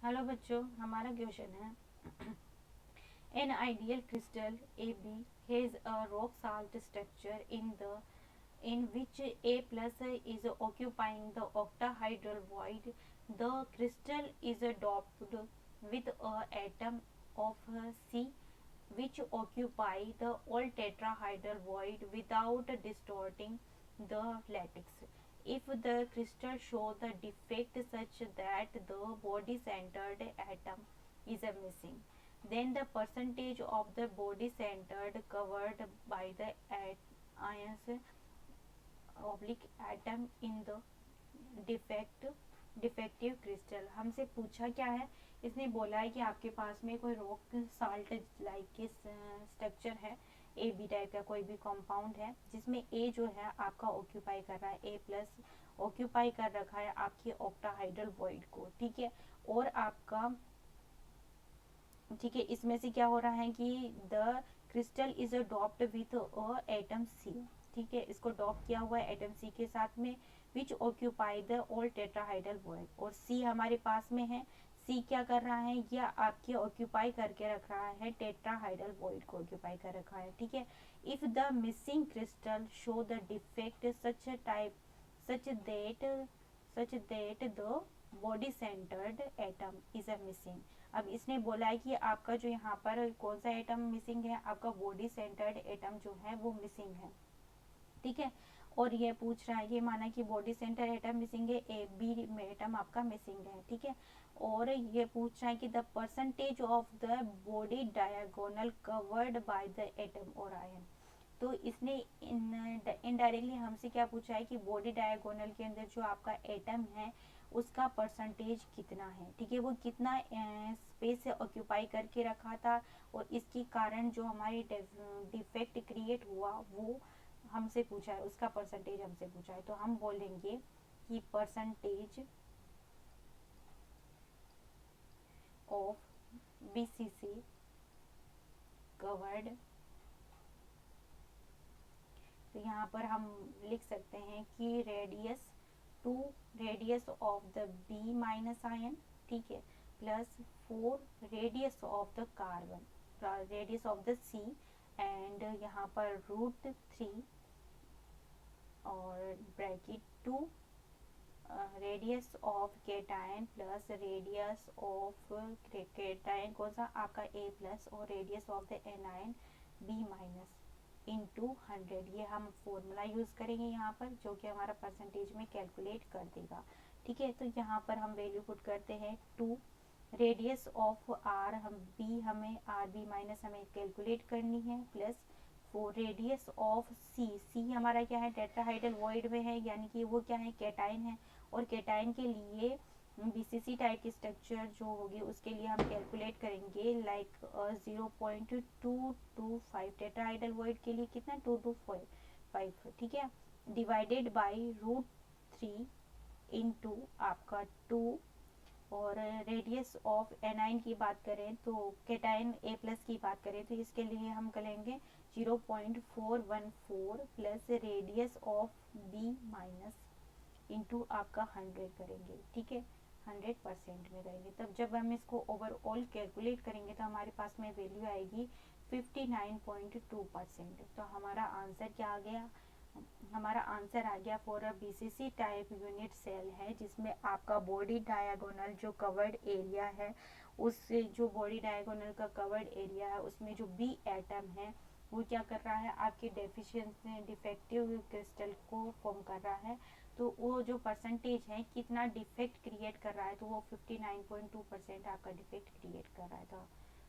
Hello बच्चों, हमारा question है an ideal crystal AB has a rock salt structure in which A plus is occupying the octahedral void. The crystal is doped with a atom of C which occupy the all tetrahedral void without distorting the lattice. If the crystal show the defect such that the body centered atom is missing, then the percentage of the body centered covered by the ions oblique atom in the defect defective crystal. हमसे पूछा क्या है, इसने बोला है कि आपके पास में कोई रॉक साल्ट लाइक के स्ट्रक्चर है, ए बी टाइप का कोई भी कंपाउंड है जिसमें ए जो है आपका ऑक्यूपाई कर रहा है, ए प्लस ऑक्यूपाई कर रखा है आपके ऑक्टाहाइड्रल वॉइड को, ठीक है। और आपका ठीक है, इसमें से क्या हो रहा है कि the crystal is doped with atom C, ठीक है, इसको डॉप किया हुआ है एटम सी के साथ में, विच occupy the all tetrahedral void, और सी हमारे पास में है। सी क्या कर रहा है, या आपके ऑक्यूपाई करके रख रहा है टेट्राहाइड्रल वॉइड को ऑक्यूपाई कर रखा है, ठीक है। If the missing crystal show the defect such that the body centred atom is a missing. अब इसने बोला है कि आपका जो यहाँ पर कौन सा एटम मिसिंग है, आपका बॉडी सेंटर्ड एटम जो है वो मिसिंग है, ठीक है। और ये पूछ रहा है कि माना कि बॉडी सेंटर एटम मिसिंग है, ए बी में एटम आपका मिसिंग है, ठीक है। और ये पूछ रहा है कि the percentage of the body diagonal covered by the atom और आयन। तो इसने इनडायरेक्टली हमसे क्या पूछा है कि बॉडी डायगोनल के अंदर जो आपका एटम है उसका परसेंटेज कितना है, ठीक है, वो कितना स्पेस ऑक्यूपाई करके रखा था, और इसके कारण जो हमारी डिफेक्ट क्रिएट हुआ वो हमसे पूछा है, उसका परसेंटेज हमसे पूछा है। तो हम बोलेंगे कि परसेंटेज ऑफ बीसीसी कवर्ड, तो यहाँ पर हम लिख सकते हैं कि radius of the B minus ion, ठीक है, plus 4 radius of the carbon, radius of the C, and यहाँ पर √3 और bracket 2 radius of cation plus radius of cation कौन सा आपका ए प्लस, और radius of the anion B minus into 100। ये हम फॉर्मूला यूज़ करेंगे यहाँ पर, जो कि हमारा परसेंटेज में कैलकुलेट कर देगा, ठीक है। तो यहाँ पर हम वैल्यू पुट करते हैं 2 रेडियस ऑफ आर, हम बी हमें आर बी माइनस हमें कैलकुलेट करनी है, प्लस 4 रेडियस ऑफ सी, सी हमारा क्या है टेट्राहाइड्रल वॉइड में है, यानी कि वो क्या है कैटाइन है, और कैटाइन के लिए बीसीसी टाइप की स्ट्रक्चर जो होगी उसके लिए हम कैलकुलेट करेंगे लाइक 0.225, टेट्राहाइड्रल वॉइड के लिए कितना 225, ठीक है, डिवाइडेड बाई √3 इंटू आपका 2, और रेडियस ऑफ एनाइन की बात करें तो केटाइन ए प्लस की बात करें तो इसके लिए हम करेंगे 0.414 plus radius of B minus into आपका 100 करेंगे, ठीक है, 100% में करेंगे। तब जब हम इसको ओवरऑल कैलकुलेट करेंगे तो हमारे पास में वैल्यू आएगी 59.2%। तो हमारा आंसर क्या आ गया, हमारा आंसर आ गया for a BCC type unit cell है जिसमें आपका बॉडी डायगोनल जो कवर्ड एरिया है, उससे जो बॉडी डायगोनल का कवर्ड एरिया है उसमें जो बी एटम है वो क्या कर रहा है, आपके डेफिशिएंसी डिफेक्टिव क्रिस्टल को फॉर्म कर रहा है। तो वो जो परसेंटेज है कितना डिफेक्ट क्रिएट कर रहा है, तो वो 59.2% आपका डिफेक्ट क्रिएट कर रहा है। तो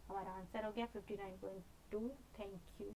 हमारा आंसर हो गया 59.2। Thank you.